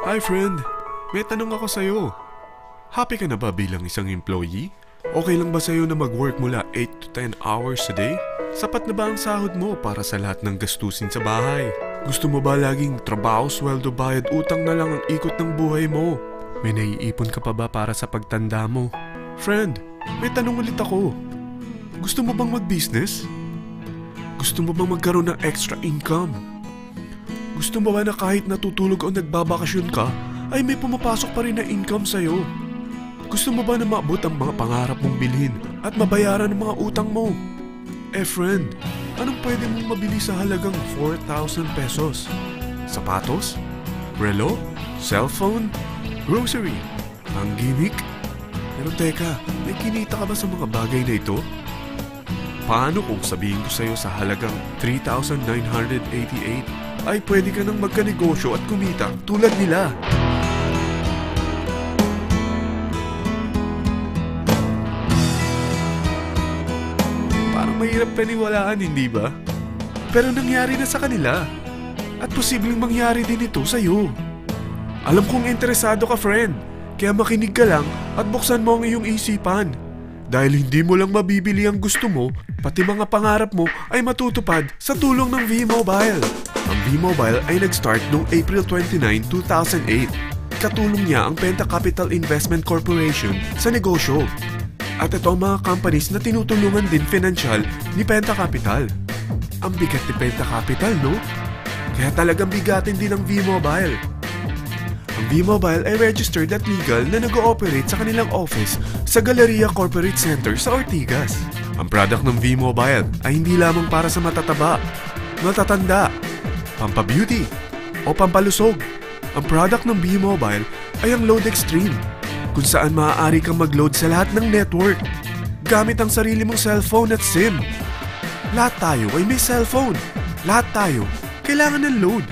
Hi friend, may tanong ako sa'yo. Happy ka na ba bilang isang employee? Okay lang ba sa'yo na mag-work mula 8 to 10 hours a day? Sapat na ba ang sahod mo para sa lahat ng gastusin sa bahay? Gusto mo ba laging trabaho, sweldo, bayad, utang na lang ang ikot ng buhay mo? May naiipon ka pa ba para sa pagtanda mo? Friend, may tanong ulit ako. Gusto mo bang mag-business? Gusto mo bang magkaroon ng extra income? Gusto mo ba na kahit natutulog o nagbabakasyon ka, ay may pumapasok pa rin na income sa'yo? Gusto mo ba na maabot ang mga pangarap mong bilhin at mabayaran ang mga utang mo? Friend, anong pwede mong mabili sa halagang 4,000 pesos? Sapatos? Relo? Cellphone? Grocery? Ang gimmick? Pero teka, may kinita ka ba sa mga bagay na ito? Paano kung sabihin ko sa'yo sa halagang 3,988 ay pwede ka nang magkanegosyo at kumita tulad nila? Parang mahirap paniwalaan, hindi ba? Pero nangyari na sa kanila. At posibleng mangyari din ito sa'yo. Alam kong interesado ka, friend. Kaya makinig ka lang at buksan mo ang iyong isipan. Dahil hindi mo lang mabibili ang gusto mo, pati mga pangarap mo ay matutupad sa tulong ng V-Mobile. Ang V-Mobile ay nag-start noong April 29, 2008. Katulong niya ang Penta Capital Investment Corporation sa negosyo. At ito ang mga companies na tinutulungan din financial ni Penta Capital. Ang bigat ni Penta Capital, no? Kaya talagang bigatin din ang V-Mobile. Ang V-Mobile ay registered at legal na nag-ooperate sa kanilang office sa Galleria Corporate Center sa Ortigas. Ang product ng V-Mobile ay hindi lamang para sa matataba, matatanda, pampabeauty, o pampalusog. Ang product ng V-Mobile ay ang Load Extreme, kung saan maaari kang mag-load sa lahat ng network gamit ang sarili mong cellphone at SIM. Lahat tayo ay may cellphone. Lahat tayo kailangan ng load.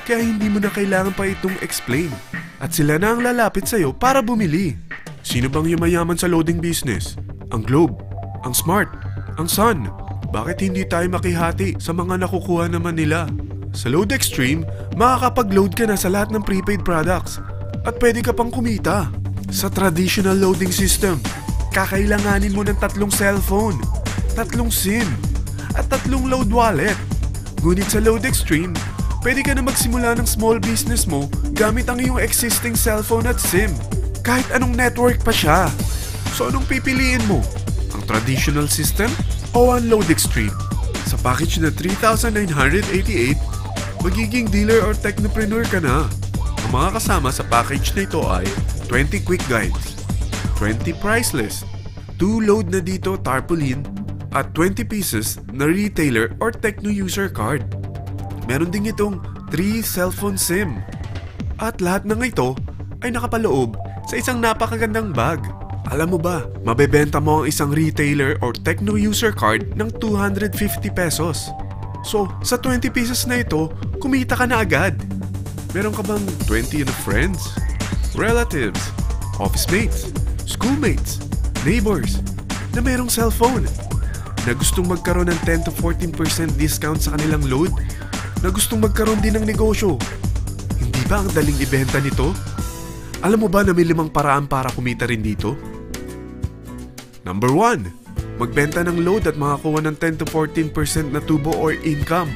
Kaya hindi mo na kailangan pa itong explain. At sila na ang lalapit sa'yo para bumili. Sino bang yumayaman sa loading business? Ang Globe, ang Smart, ang Sun. Bakit hindi tayo makihati sa mga nakukuha naman nila? Sa Load Extreme, makakapag-load ka na sa lahat ng prepaid products. At pwede ka pang kumita. Sa traditional loading system, kakailanganin mo ng 3 cellphone, 3 SIM, at 3 load wallet. Ngunit sa Load Extreme, pwede ka na magsimula ng small business mo gamit ang iyong existing cellphone at SIM. Kahit anong network pa siya. So anong pipiliin mo? Ang traditional system o ang Load Extreme? Sa package na 3,988, magiging dealer or technopreneur ka na. Ang mga kasama sa package na ito ay 20 quick guides, 20 price list, 2 load na dito tarpaulin, at 20 pieces na retailer or techno user card. Meron din itong 3 cellphone SIM. At lahat ng ito ay nakapaloob sa isang napakagandang bag. Alam mo ba, mabebenta mo ang isang retailer or techno user card ng 250 pesos. So, sa 20 pieces na ito, kumita ka na agad. Meron ka bang 20 na friends, relatives, office mates, schoolmates, neighbors na merong cellphone? Na gustong magkaroon ng 10 to 14% discount sa kanilang load? Na gustong magkaroon din ng negosyo? Hindi ba ang daling ibenta nito? Alam mo ba na may 5 paraan para kumita rin dito? Number 1. Magbenta ng load at makakuha ng 10 to 14% na tubo or income.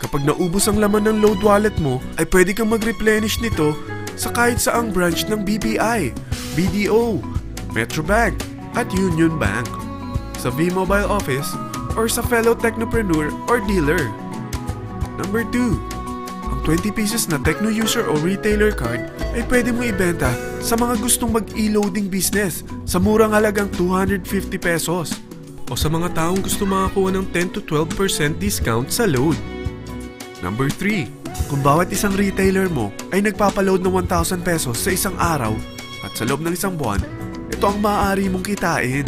Kapag naubos ang laman ng load wallet mo, ay pwede kang mag-replenish nito sa kahit saang branch ng BPI, BDO, Metrobank, at Union Bank, sa V-Mobile office, or sa fellow technopreneur or dealer. Number 2. Ang 20 pieces na techno user o retailer card ay pwede mo ibenta sa mga gustong mag-e-loading business sa murang halagang 250 pesos o sa mga taong gusto makakuha ng 10 to 12% discount sa load. Number 3. Kung bawat isang retailer mo ay nagpapaload ng 1,000 pesos sa isang araw at sa loob ng isang buwan, ito ang maaari mong kitain.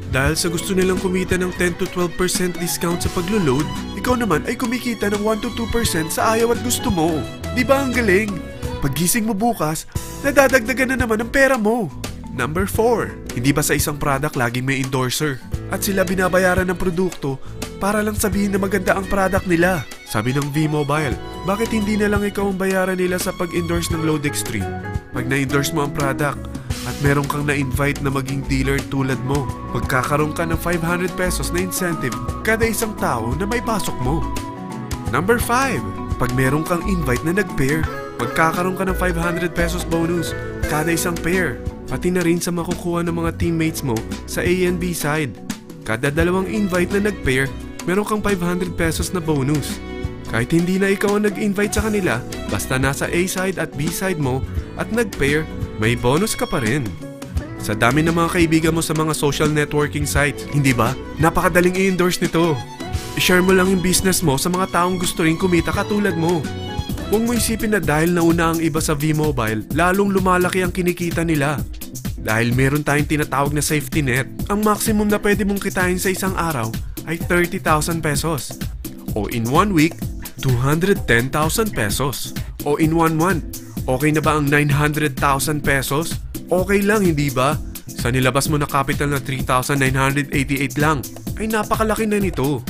Dahil sa gusto nilang kumita ng 10 to 12% discount sa paglo-load, ikaw naman ay kumikita ng 1 to 2% sa ayaw at gusto mo. Di ba ang galing? Paggising mo bukas, nadadagdagan na naman ang pera mo. Number 4. Hindi ba sa isang product laging may endorser? At sila binabayaran ng produkto para lang sabihin na maganda ang product nila. Sabi ng V-Mobile, bakit hindi na lang ikaw ang bayaran nila sa pag-endorse ng Load Extreme? Pag na-endorse mo ang product at meron kang na-invite na maging dealer tulad mo, magkakaroon ka ng 500 pesos na incentive kada isang tao na may pasok mo. Number 5. Pag meron kang invite na nag-pair, magkakaroon ka ng 500 pesos bonus kada isang pair. Pati na rin sa makukuha ng mga teammates mo sa A and B side. Kada dalawang invite na nag-pair, meron kang 500 pesos na bonus. Kahit hindi na ikaw ang nag-invite sa kanila, basta nasa A side at B side mo at nag-pair, may bonus ka pa rin. Sa dami ng mga kaibigan mo sa mga social networking sites, hindi ba? Napakadaling i-endorse nito. I-share mo lang yung business mo sa mga taong gusto rin kumita katulad mo. Huwag mo isipin na dahil nauna ang iba sa V-Mobile, lalong lumalaki ang kinikita nila. Dahil meron tayong tinatawag na safety net, ang maximum na pwede mong kitain sa isang araw ay 30,000 pesos. O in 1 week, 210,000 pesos. O in 1 month, okay na ba ang 900,000 pesos? Okay lang, hindi ba? Sa nilabas mo na capital na 3,988 lang, ay napakalaki na nito.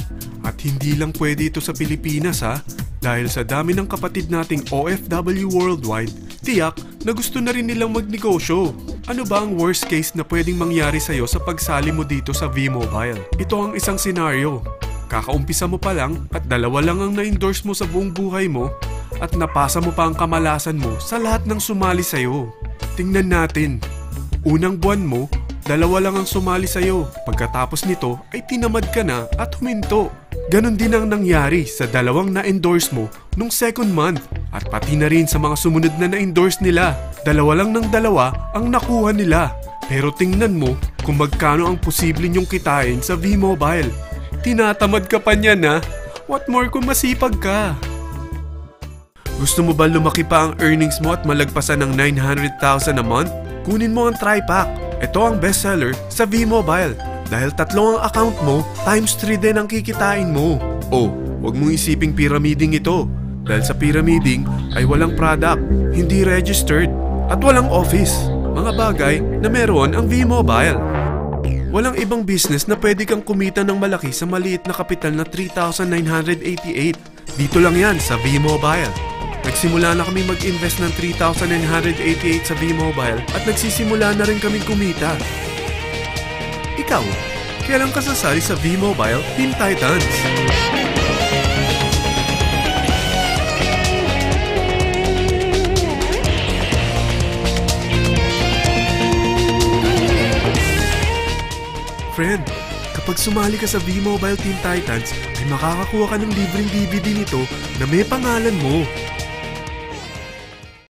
At hindi lang pwede ito sa Pilipinas ha, dahil sa dami ng kapatid nating OFW worldwide, tiyak na gusto na rin nilang magnegosyo. Ano ba ang worst case na pwedeng mangyari sa'yo sa pagsali mo dito sa V-Mobile? Ito ang isang senaryo. Kakaumpisa mo pa lang at 2 lang ang na-endorse mo sa buong buhay mo at napasa mo pa ang kamalasan mo sa lahat ng sumali sa'yo. Tingnan natin. Unang buwan mo, 2 lang ang sumali sa'yo. Pagkatapos nito ay tinamad ka na at huminto. Ganon din ang nangyari sa 2 na-endorse mo nung second month at pati na rin sa mga sumunod na na-endorse nila. 2 lang ng 2 ang nakuha nila. Pero tingnan mo kung magkano ang posible nyong kitain sa V-Mobile. Tinatamad ka pa niyan ha? What more kung masipag ka? Gusto mo ba lumaki pa ang earnings mo at malagpasan ng 900,000 a month? Kunin mo ang TriPack. Ito ang bestseller sa V-Mobile. Dahil 3 ang account mo, times 3 din ang kikitain mo. Oh, huwag mong isiping pyramiding ito. Dahil sa pyramiding ay walang product, hindi registered, at walang office. Mga bagay na meron ang V-Mobile. Walang ibang business na pwede kang kumita ng malaki sa maliit na kapital na 3,988. Dito lang yan sa V-Mobile. Nagsimula na kami mag-invest ng 3,988 sa V-Mobile at nagsisimula na rin kaming kumita. Ikaw, kailan ka sasali sa V-Mobile Team Titans? Friend, kapag sumali ka sa V-Mobile Team Titans, ay makakakuha ka ng libreng DVD nito na may pangalan mo.